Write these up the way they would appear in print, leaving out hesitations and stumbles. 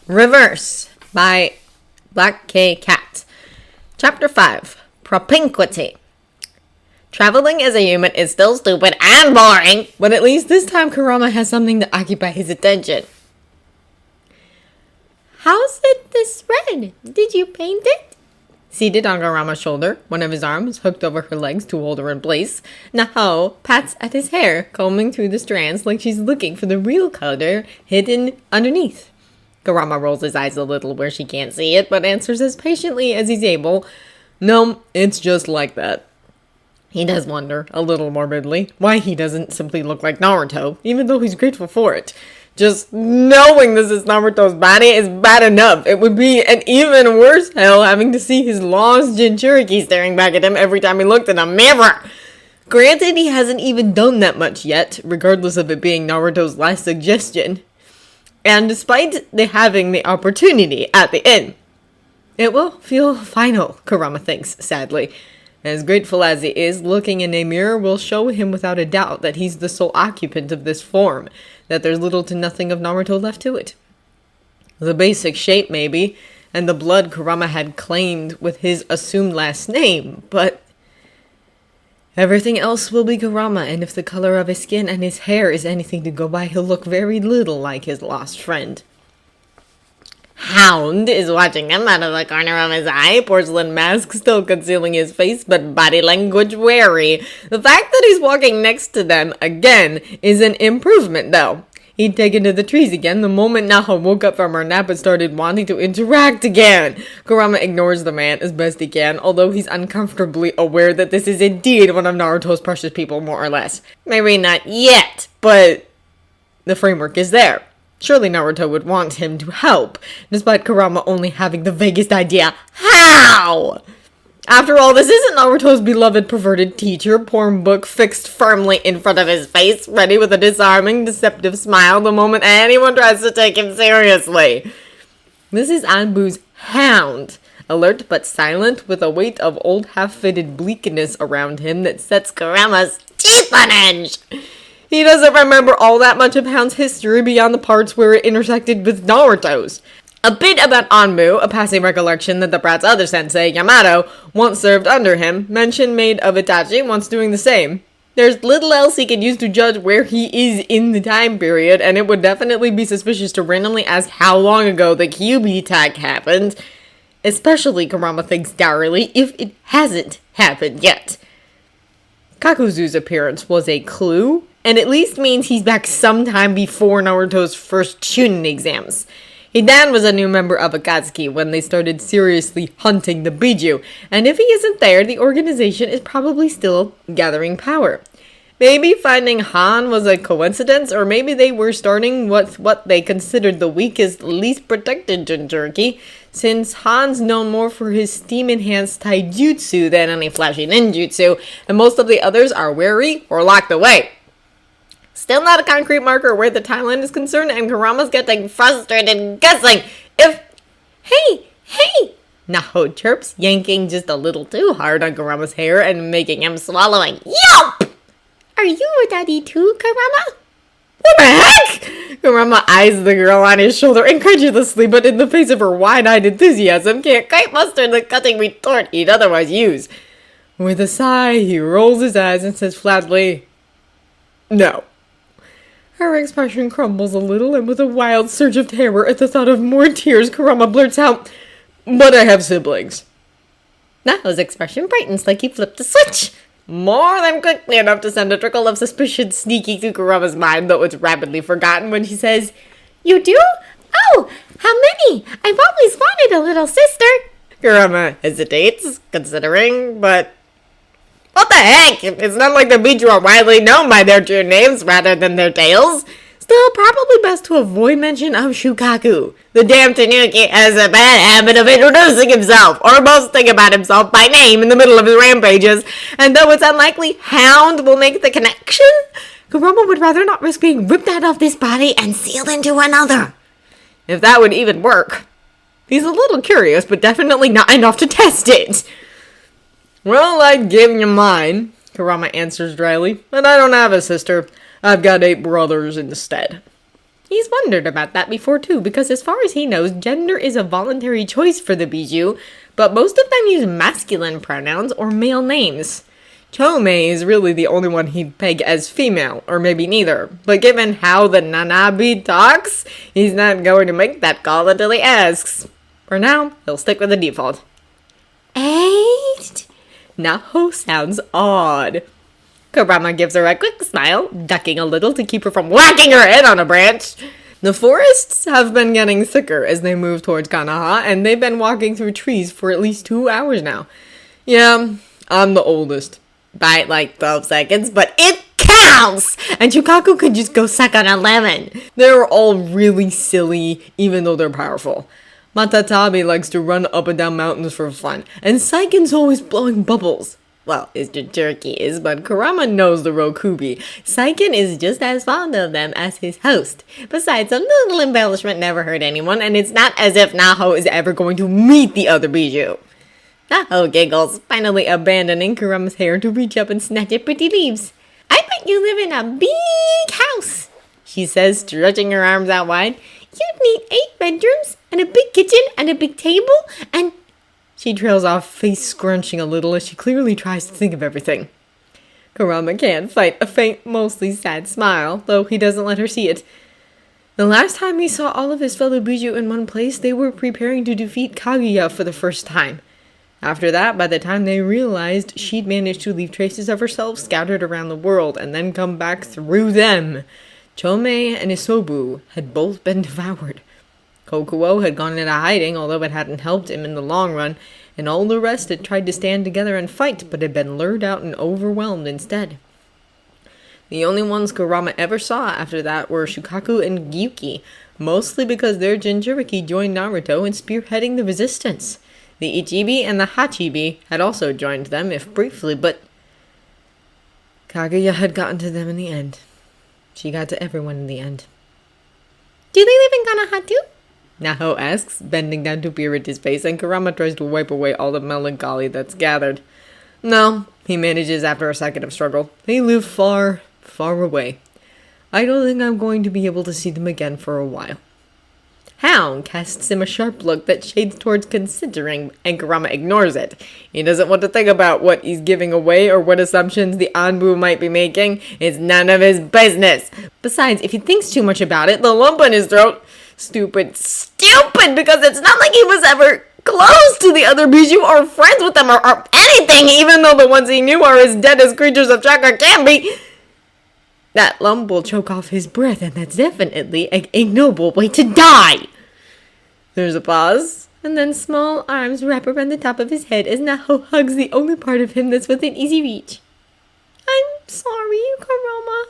Reverse by Black K Cat. Chapter 5. Propinquity. Traveling as a human is still stupid and boring, but at least this time Kurama has something to occupy his attention. How's it this red? Did you paint it? Seated on Kurama's shoulder, one of his arms hooked over her legs to hold her in place, Nahao pats at his hair, combing through the strands like she's looking for the real color hidden underneath. Kurama rolls his eyes a little where she can't see it, but answers as patiently as he's able, "No, it's just like that." He does wonder, a little morbidly, why he doesn't simply look like Naruto, even though he's grateful for it. Just knowing this is Naruto's body is bad enough. It would be an even worse hell having to see his lost Jinchuriki staring back at him every time he looked in a mirror. Granted, he hasn't even done that much yet, regardless of it being Naruto's last suggestion. And despite having the opportunity at the end, it will feel final, Kurama thinks, sadly. As grateful as he is, looking in a mirror will show him without a doubt that he's the sole occupant of this form, that there's little to nothing of Naruto left to it. The basic shape, maybe, and the blood Kurama had claimed with his assumed last name, but everything else will be Kurama, and if the color of his skin and his hair is anything to go by, he'll look very little like his lost friend. Hound is watching him out of the corner of his eye, porcelain mask still concealing his face, but body language wary. The fact that he's walking next to them again is an improvement, though. He'd taken to the trees again the moment Naho woke up from her nap and started wanting to interact again. Kurama ignores the man as best he can, although he's uncomfortably aware that this is indeed one of Naruto's precious people, more or less. Maybe not yet, but the framework is there. Surely Naruto would want him to help, despite Kurama only having the vaguest idea how! After all, this isn't Naruto's beloved perverted teacher, porn book fixed firmly in front of his face, ready with a disarming, deceptive smile the moment anyone tries to take him seriously. This is Anbu's hound, alert but silent, with a weight of old half-fitted bleakness around him that sets Kurama's teeth on edge. He doesn't remember all that much of Hound's history beyond the parts where it intersected with Naruto's. A bit about Anbu, a passing recollection that the brat's other sensei, Yamato, once served under him, mention made of Itachi once doing the same. There's little else he can use to judge where he is in the time period, and it would definitely be suspicious to randomly ask how long ago the QB attack happened. Especially, Kurama thinks dourly, if it hasn't happened yet. Kakuzu's appearance was a clue, and at least means he's back sometime before Naruto's first Chunin exams. Hidan was a new member of Akatsuki when they started seriously hunting the bijou, and if he isn't there, the organization is probably still gathering power. Maybe finding Han was a coincidence, or maybe they were starting with what they considered the weakest, least protected Jinchuriki, since Han's known more for his steam-enhanced taijutsu than any flashy ninjutsu, and most of the others are wary or locked away. Still not a concrete marker where the timeline is concerned, and Kurama's getting frustrated guessing if... Hey! Naho chirps, yanking just a little too hard on Kurama's hair and making him swallow a yelp! Are you a daddy too, Kurama? What the heck? Kurama eyes the girl on his shoulder incredulously, but in the face of her wide-eyed enthusiasm, can't quite muster the cutting retort he'd otherwise use. With a sigh, he rolls his eyes and says flatly, "No." Her expression crumbles a little, and with a wild surge of terror at the thought of more tears, Kurama blurts out, "But I have siblings." Naho's expression brightens like he flipped a switch, more than quickly enough to send a trickle of suspicion sneaking through Kurama's mind, though it's rapidly forgotten when she says, "You do? Oh, how many? I've always wanted a little sister." Kurama hesitates, considering, but what the heck? It's not like the bijou are widely known by their true names rather than their tails. Still, probably best to avoid mention of Shukaku. The damn Tanuki has a bad habit of introducing himself, or boasting about himself by name in the middle of his rampages, and though it's unlikely Hound will make the connection, Kurama would rather not risk being ripped out of this body and sealed into another. If that would even work. He's a little curious, but definitely not enough to test it. "Well, I'd give you mine," Kurama answers dryly, "but I don't have a sister. I've got 8 brothers instead." He's wondered about that before too, because as far as he knows, gender is a voluntary choice for the bijou, but most of them use masculine pronouns or male names. Chome is really the only one he'd peg as female, or maybe neither, but given how the Nanabi talks, he's not going to make that call until he asks. For now, he'll stick with the default. 8? Naho sounds odd. Kurama gives her a quick smile, ducking a little to keep her from whacking her head on a branch. The forests have been getting thicker as they move towards Kanaha, and they've been walking through trees for at least 2 hours now. Yeah, I'm the oldest. By like 12 seconds, but it counts! And Shukaku could just go suck on a lemon. They're all really silly, even though they're powerful. Matatabi likes to run up and down mountains for fun, and Saiken's always blowing bubbles. Well, Mr. Jerky is, but Kurama knows the Rokubi. Saiken is just as fond of them as his host. Besides, a little embellishment never hurt anyone, and it's not as if Naho is ever going to meet the other bijou. Naho giggles, finally abandoning Kurama's hair to reach up and snatch at pretty leaves. I bet you live in a big house, she says, stretching her arms out wide. You'd need 8 bedrooms, and a big kitchen, and a big table, and... She trails off, face scrunching a little as she clearly tries to think of everything. Kurama can't fight a faint, mostly sad smile, though he doesn't let her see it. The last time he saw all of his fellow bijou in one place, they were preparing to defeat Kaguya for the first time. After that, by the time they realized, she'd managed to leave traces of herself scattered around the world and then come back through them. Chome and Isobu had both been devoured. Kokuo had gone into hiding, although it hadn't helped him in the long run, and all the rest had tried to stand together and fight, but had been lured out and overwhelmed instead. The only ones Kurama ever saw after that were Shukaku and Gyuki, mostly because their Jinchuriki joined Naruto in spearheading the resistance. The Ichibi and the Hachibi had also joined them, if briefly, but Kaguya had gotten to them in the end. She got to everyone in the end. Do they live in Kanaha too? Naho asks, bending down to peer at his face, and Kurama tries to wipe away all the melancholy that's gathered. No, he manages after a second of struggle. They live far, far away. I don't think I'm going to be able to see them again for a while. Hound casts him a sharp look that shades towards considering, and Kurama ignores it. He doesn't want to think about what he's giving away or what assumptions the Anbu might be making. It's none of his business. Besides, if he thinks too much about it, the lump in his throat... Stupid, because it's not like he was ever close to the other bijou or friends with them or anything, even though the ones he knew are as dead as creatures of chakra can be. That lump will choke off his breath, and that's definitely an ignoble way to die. There's a pause, and then small arms wrap around the top of his head as Naho hugs the only part of him that's within easy reach. I'm sorry, Kurama,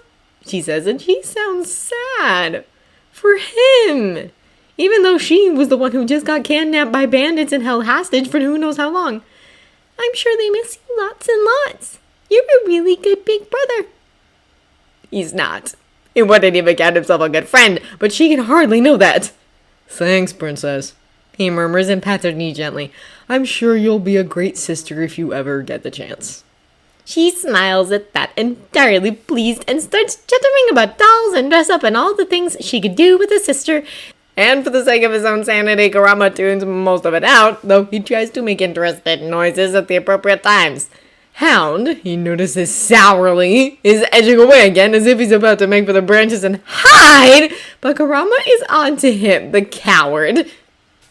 she says, and she sounds sad. For him! Even though she was the one who just got kidnapped by bandits and held hostage for who knows how long. I'm sure they miss you lots and lots. You're a really good big brother. He's not. He wouldn't even count himself a good friend, but she can hardly know that. Thanks, princess, he murmurs and pats her knee gently. I'm sure you'll be a great sister if you ever get the chance. She smiles at that, entirely pleased, and starts chattering about dolls and dress up and all the things she could do with a sister. And for the sake of his own sanity, Kurama tunes most of it out, though he tries to make interested noises at the appropriate times. Hound, he notices sourly, is edging away again as if he's about to make for the branches and hide, but Kurama is on to him, the coward.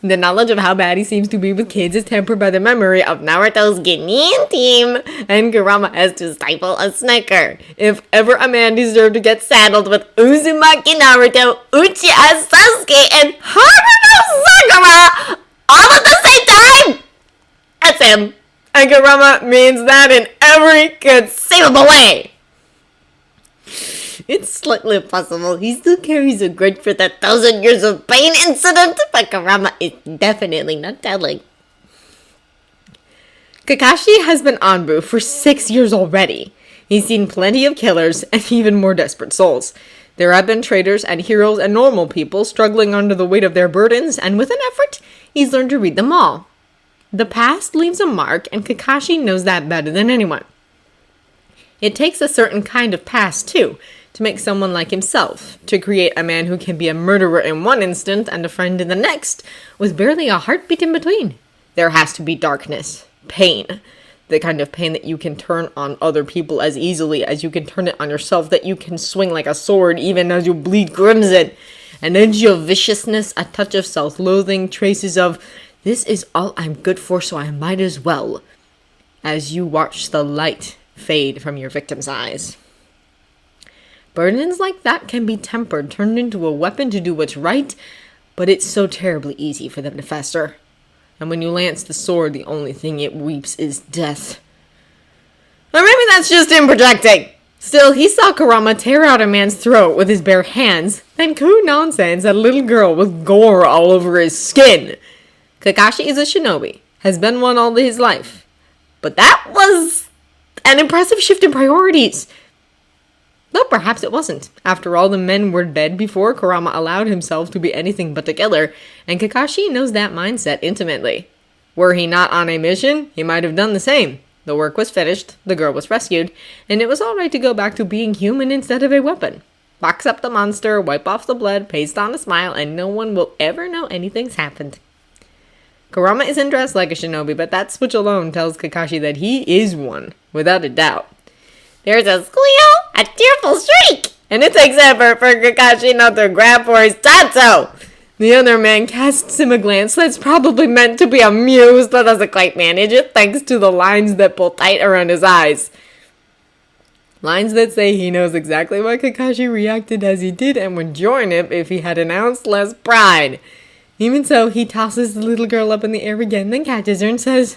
The knowledge of how bad he seems to be with kids is tempered by the memory of Naruto's Genin team, and Kurama has to stifle a snicker. If ever a man deserved to get saddled with Uzumaki Naruto, Uchiha Sasuke, and Haruno Sakura all at the same time, that's him. And Kurama means that in every conceivable way. It's slightly possible he still carries a grudge for that 1,000 years of pain incident, but Kurama is definitely not telling. Kakashi has been Anbu for 6 years already. He's seen plenty of killers and even more desperate souls. There have been traitors and heroes and normal people struggling under the weight of their burdens, and with an effort, he's learned to read them all. The past leaves a mark, and Kakashi knows that better than anyone. It takes a certain kind of past, too, to make someone like himself, to create a man who can be a murderer in one instant and a friend in the next, with barely a heartbeat in between. There has to be darkness, pain, the kind of pain that you can turn on other people as easily as you can turn it on yourself, that you can swing like a sword even as you bleed crimson. An edge of viciousness, a touch of self-loathing, traces of, this is all I'm good for, so I might as well, as you watch the light fade from your victim's eyes. Burdens like that can be tempered, turned into a weapon to do what's right, but it's so terribly easy for them to fester. And when you lance the sword, the only thing it weeps is death. Or maybe that's just him projecting. Still, he saw Kurama tear out a man's throat with his bare hands, then coo nonsense at a little girl with gore all over his skin. Kakashi is a shinobi, has been one all his life. But that was an impressive shift in priorities. Though perhaps it wasn't. After all, the men were dead before Kurama allowed himself to be anything but a killer, and Kakashi knows that mindset intimately. Were he not on a mission, he might have done the same. The work was finished, the girl was rescued, and it was alright to go back to being human instead of a weapon. Box up the monster, wipe off the blood, paste on a smile, and no one will ever know anything's happened. Kurama isn't dressed like a shinobi, but that switch alone tells Kakashi that he is one, without a doubt. There's a squeal, a tearful shriek, and it takes effort for Kakashi not to grab for his tattoo. The other man casts him a glance that's probably meant to be amused, but doesn't quite manage it thanks to the lines that pull tight around his eyes. Lines that say he knows exactly why Kakashi reacted as he did and would join him if he had an ounce less pride. Even so, he tosses the little girl up in the air again, then catches her and says,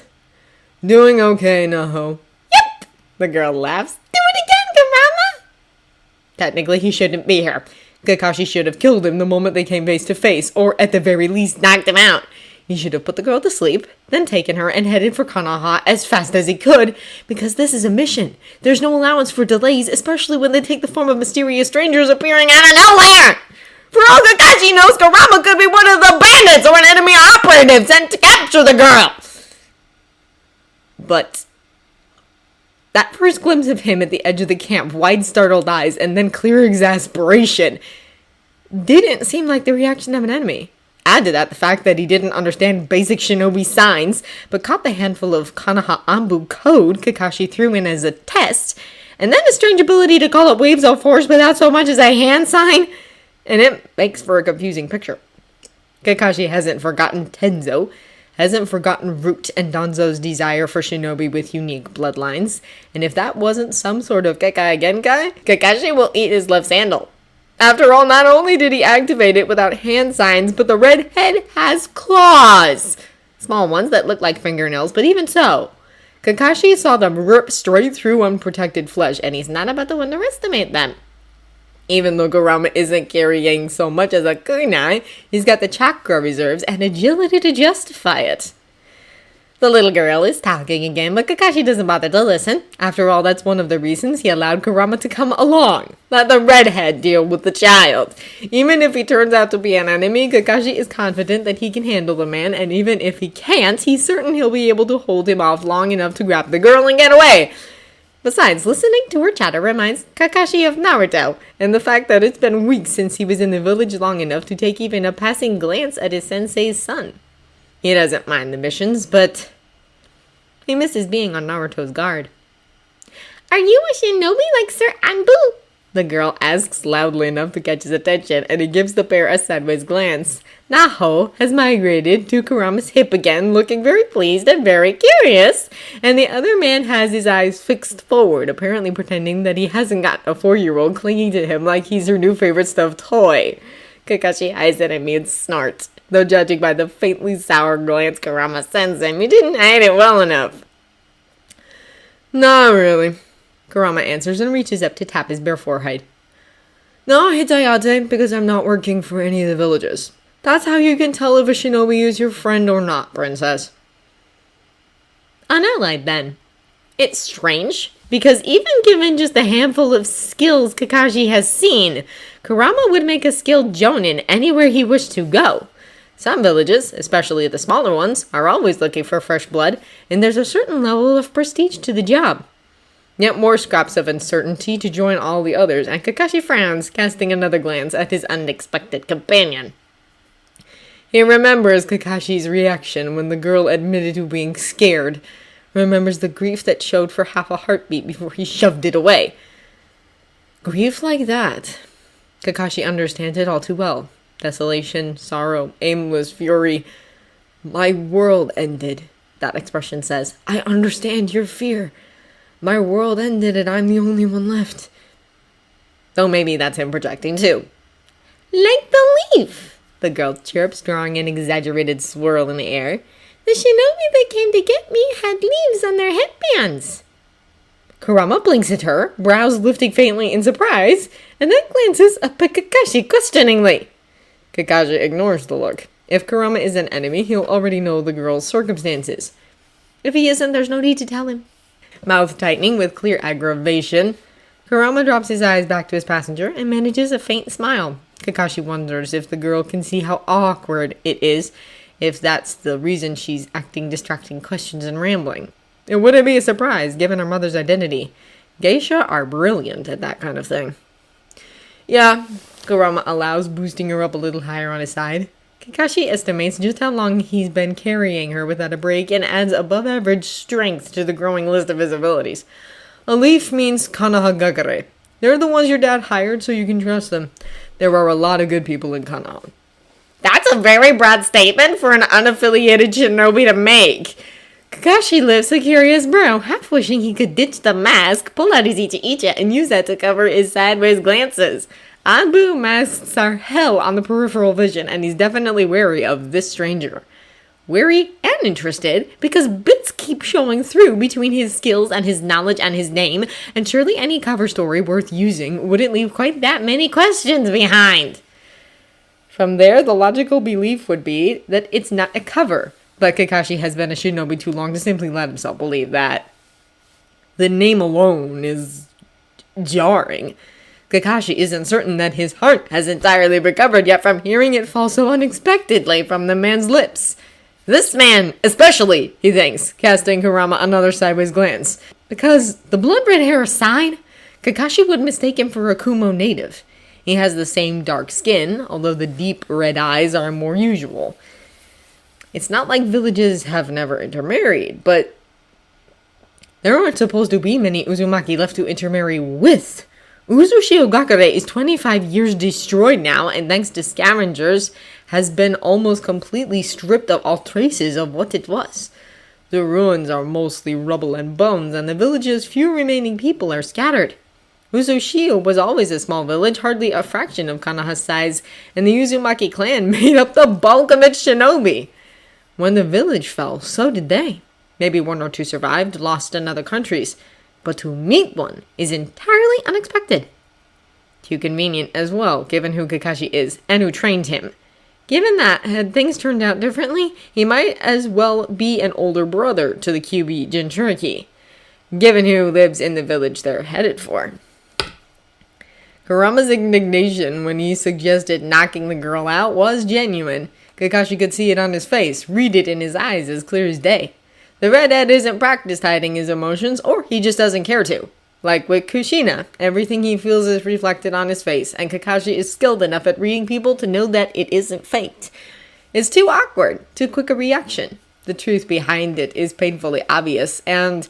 "Doing okay, Naho." "Yep!" The girl laughs. "Do it again, Kurama!" Technically, he shouldn't be here. Kakashi should have killed him the moment they came face to face, or at the very least knocked him out. He should have put the girl to sleep, then taken her and headed for Konoha as fast as he could, because this is a mission. There's no allowance for delays, especially when they take the form of mysterious strangers appearing out of nowhere. For all Kakashi knows, Kurama could be one of the bandits or an enemy operative sent to capture the girl. But that first glimpse of him at the edge of the camp, wide startled eyes, and then clear exasperation, didn't seem like the reaction of an enemy. Add to that the fact that he didn't understand basic shinobi signs, but caught the handful of Konoha Anbu code Kakashi threw in as a test, and then a strange ability to call up waves of force without so much as a hand sign, and it makes for a confusing picture. Kakashi hasn't forgotten Tenzo, hasn't forgotten Root and Danzo's desire for shinobi with unique bloodlines, and if that wasn't some sort of Kekai Genkai, Kakashi will eat his left sandal. After all, not only did he activate it without hand signs, but the red head has claws! Small ones that look like fingernails, but even so, Kakashi saw them rip straight through unprotected flesh, and he's not about to underestimate them. Even though Kurama isn't carrying so much as a kunai, he's got the chakra reserves and agility to justify it. The little girl is talking again, but Kakashi doesn't bother to listen. After all, that's one of the reasons he allowed Kurama to come along. Let the redhead deal with the child. Even if he turns out to be an enemy, Kakashi is confident that he can handle the man, and even if he can't, he's certain he'll be able to hold him off long enough to grab the girl and get away. Besides, listening to her chatter reminds Kakashi of Naruto, and the fact that it's been weeks since he was in the village long enough to take even a passing glance at his sensei's son. He doesn't mind the missions, but he misses being on Naruto's guard. "Are you a shinobi like Sir Anbu?" The girl asks loudly enough to catch his attention, and he gives the pair a sideways glance. Naho has migrated to Kurama's hip again, looking very pleased and very curious, and the other man has his eyes fixed forward, apparently pretending that he hasn't got a 4-year-old clinging to him like he's her new favorite stuffed toy. Kakashi eyes it and means snort, though judging by the faintly sour glance Kurama sends him, he didn't hide it well enough. "Not really," Kurama answers and reaches up to tap his bare forehead. "No hitayate, because I'm not working for any of the villages. That's how you can tell if a shinobi is your friend or not, princess." Unallied, then. It's strange, because even given just a handful of skills Kakashi has seen, Kurama would make a skilled jonin anywhere he wished to go. Some villages, especially the smaller ones, are always looking for fresh blood, and there's a certain level of prestige to the job. Yet more scraps of uncertainty to join all the others, and Kakashi frowns, casting another glance at his unexpected companion. He remembers Kakashi's reaction when the girl admitted to being scared, remembers the grief that showed for half a heartbeat before he shoved it away. Grief like that. Kakashi understands it all too well. Desolation, sorrow, aimless fury. My world ended, that expression says. I understand your fear. My world ended and I'm the only one left. Though maybe that's him projecting too. Like the leaf, the girl chirps, drawing an exaggerated swirl in the air. The shinobi that came to get me had leaves on their headbands. Kurama blinks at her, brows lifting faintly in surprise, and then glances up at Kakashi questioningly. Kakashi ignores the look. If Kurama is an enemy, he'll already know the girl's circumstances. If he isn't, there's no need to tell him. Mouth tightening with clear aggravation, Kurama drops his eyes back to his passenger and manages a faint smile. Kakashi wonders if the girl can see how awkward it is, if that's the reason she's acting distracting questions and rambling. It wouldn't be a surprise, given her mother's identity. Geisha are brilliant at that kind of thing. Yeah, Kurama allows, boosting her up a little higher on his side. Kakashi estimates just how long he's been carrying her without a break and adds above-average strength to the growing list of his abilities. A leaf means Kanahagakare. They're the ones your dad hired so you can trust them. There are a lot of good people in Konoha. That's a very broad statement for an unaffiliated shinobi to make. Kakashi lifts a curious brow, half wishing he could ditch the mask, pull out his icha-icha, and use that to cover his sideways glances. Anbu masks are hell on the peripheral vision, and he's definitely wary of this stranger. Wary and interested, because bits keep showing through between his skills and his knowledge and his name, and surely any cover story worth using wouldn't leave quite that many questions behind. From there, the logical belief would be that it's not a cover, but Kakashi has been a shinobi too long to simply let himself believe that. The name alone is jarring. Kakashi isn't certain that his heart has entirely recovered yet from hearing it fall so unexpectedly from the man's lips. This man, especially, he thinks, casting Kurama another sideways glance. Because the blood-red hair aside, Kakashi would mistake him for a Kumo native. He has the same dark skin, although the deep red eyes are more usual. It's not like villages have never intermarried, but there aren't supposed to be many Uzumaki left to intermarry with. Uzushiogakure is 25 years destroyed now, and thanks to scavengers, has been almost completely stripped of all traces of what it was. The ruins are mostly rubble and bones, and the village's few remaining people are scattered. Uzushio was always a small village, hardly a fraction of Konoha's size, and the Uzumaki clan made up the bulk of its shinobi. When the village fell, so did they. Maybe one or two survived, lost in other countries. But to meet one is entirely unexpected. Too convenient as well, given who Kakashi is and who trained him. Given that, had things turned out differently, he might as well be an older brother to the Kyuubi Jinchuriki, given who lives in the village they're headed for. Kurama's indignation when he suggested knocking the girl out was genuine. Kakashi could see it on his face, read it in his eyes as clear as day. The redhead isn't practiced hiding his emotions, or he just doesn't care to. Like with Kushina, everything he feels is reflected on his face, and Kakashi is skilled enough at reading people to know that it isn't faked. It's too awkward, too quick a reaction. The truth behind it is painfully obvious, and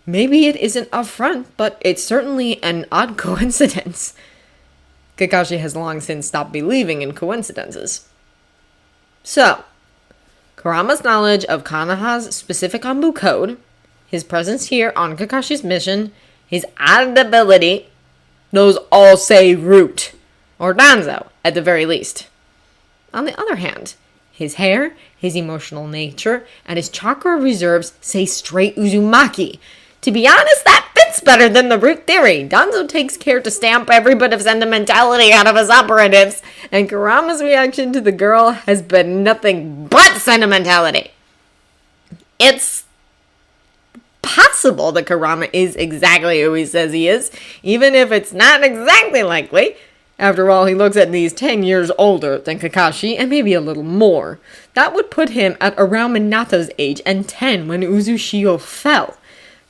maybe it isn't a front, but it's certainly an odd coincidence. Kakashi has long since stopped believing in coincidences. So, Kurama's knowledge of Konoha's specific Anbu code, his presence here on Kakashi's mission, his added ability, those all say root, or danzo, at the very least. On the other hand, his hair, his emotional nature, and his chakra reserves say straight Uzumaki. To be honest, that fits better than the root theory. Danzo takes care to stamp every bit of sentimentality out of his operatives, and Kurama's reaction to the girl has been nothing but sentimentality. It's possible that Kurama is exactly who he says he is, even if it's not exactly likely. After all, he looks at these 10 years older than Kakashi, and maybe a little more. That would put him at around Minato's age and 10 when Uzushio fell.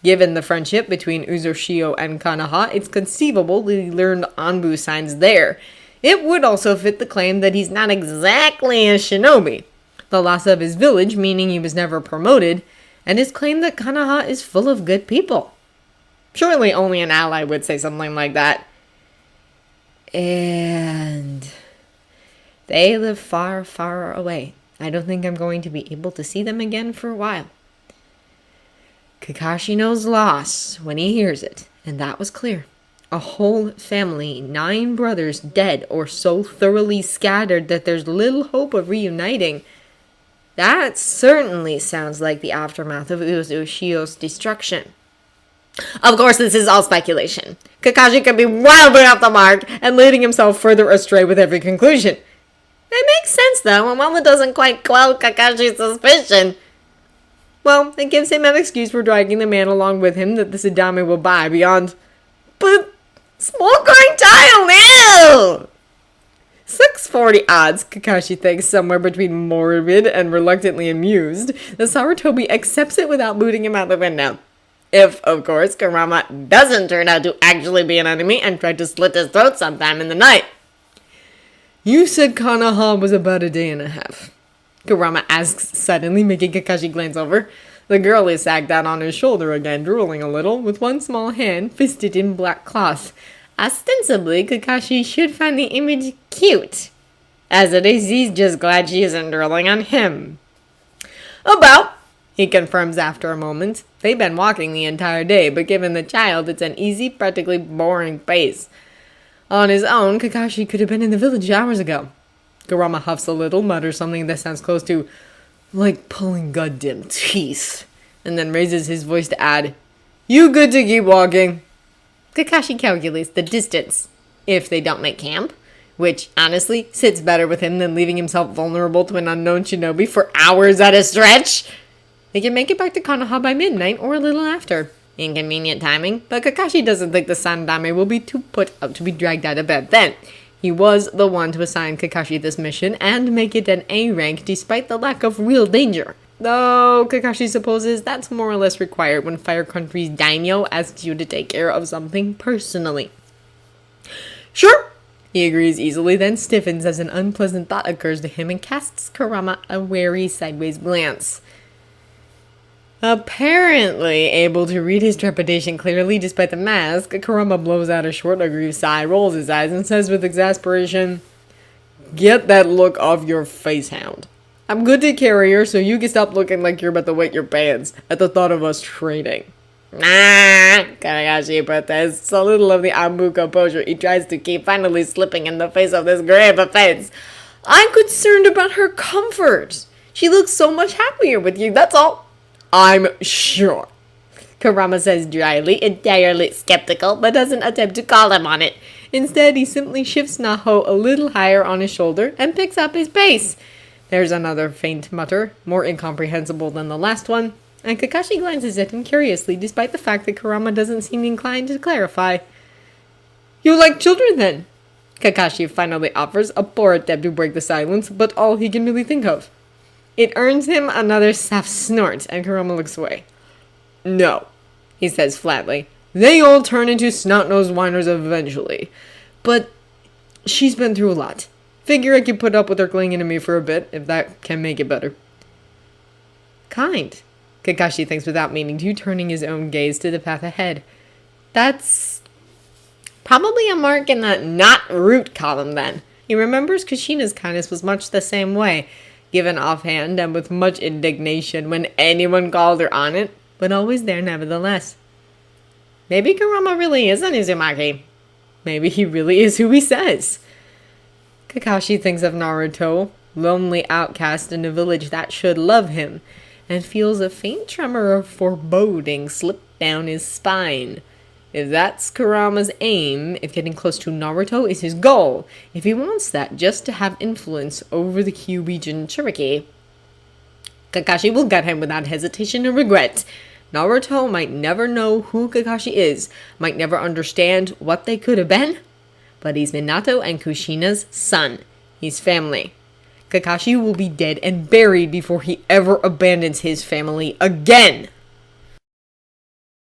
Given the friendship between Uzoshio and Kanaha, it's conceivable that he learned Anbu signs there. It would also fit the claim that he's not exactly a shinobi, the loss of his village meaning he was never promoted, and his claim that Kanaha is full of good people. Surely only an ally would say something like that. And they live far, far away. I don't think I'm going to be able to see them again for a while. Kakashi knows loss when he hears it, and that was clear. A whole family, 9 brothers dead or so thoroughly scattered that there's little hope of reuniting. That certainly sounds like the aftermath of Uzoshio's destruction. Of course, this is all speculation. Kakashi could be wildly off the mark and leading himself further astray with every conclusion. It makes sense, though, and while it doesn't quite quell Kakashi's suspicion, well, it gives him an excuse for dragging the man along with him that the Sadame will buy beyond... But... Small-growing child, ew! 640 odds, Kakashi thinks, somewhere between morbid and reluctantly amused, that Sarutobi accepts it without booting him out the window. If, of course, Kurama doesn't turn out to actually be an enemy and try to slit his throat sometime in the night. You said Kanaha was about a day and a half. Kurama asks suddenly, making Kakashi glance over. The girl is sagged out on his shoulder again, drooling a little, with one small hand fisted in black cloth. Ostensibly, Kakashi should find the image cute. As it is, he's just glad she isn't drooling on him. About, he confirms after a moment. They've been walking the entire day, but given the child, it's an easy, practically boring pace. On his own, Kakashi could have been in the village hours ago. Kurama huffs a little, mutters something that sounds close to, like pulling goddamn teeth, and then raises his voice to add, You good to keep walking? Kakashi calculates the distance, if they don't make camp, which, honestly, sits better with him than leaving himself vulnerable to an unknown shinobi for hours at a stretch. They can make it back to Konoha by midnight or a little after. Inconvenient timing, but Kakashi doesn't think the Sandame will be too put out to be dragged out of bed then. He was the one to assign Kakashi this mission and make it an A rank despite the lack of real danger. Though Kakashi supposes that's more or less required when Fire Country's daimyo asks you to take care of something personally. Sure, he agrees easily, then stiffens as an unpleasant thought occurs to him and casts Kurama a wary sideways glance. Apparently able to read his trepidation clearly despite the mask, Kurama blows out a short, aggrieved sigh, rolls his eyes, and says with exasperation, Get that look off your face, hound. I'm good to carry her, so you can stop looking like you're about to wet your pants at the thought of us trading. Nah, Kakashi protests, a little of the Anbu composure he tries to keep finally slipping in the face of this grave offense. I'm concerned about her comfort. She looks so much happier with you, that's all. I'm sure, Kurama says dryly, entirely skeptical, but doesn't attempt to call him on it. Instead, he simply shifts Naho a little higher on his shoulder and picks up his pace. There's another faint mutter, more incomprehensible than the last one, and Kakashi glances at him curiously, despite the fact that Kurama doesn't seem inclined to clarify. You like children, then? Kakashi finally offers, a poor attempt to break the silence, but all he can really think of. It earns him another soft snort, and Kurama looks away. No, he says flatly. They all turn into snot-nosed whiners eventually. But she's been through a lot. Figure I could put up with her clinging to me for a bit, if that can make it better. Kind, Kakashi thinks without meaning to, turning his own gaze to the path ahead. That's probably a mark in the not root column then. He remembers Kushina's kindness was much the same way, given offhand and with much indignation when anyone called her on it, but always there nevertheless. Maybe Kurama really is an Uzumaki. Maybe he really is who he says. Kakashi thinks of Naruto, lonely outcast in a village that should love him, and feels a faint tremor of foreboding slip down his spine. If that's Kurama's aim, if getting close to Naruto is his goal, if he wants that just to have influence over the Kyuubi Cherokee, Kakashi will get him without hesitation or regret. Naruto might never know who Kakashi is, might never understand what they could have been, but he's Minato and Kushina's son. He's family. Kakashi will be dead and buried before he ever abandons his family again.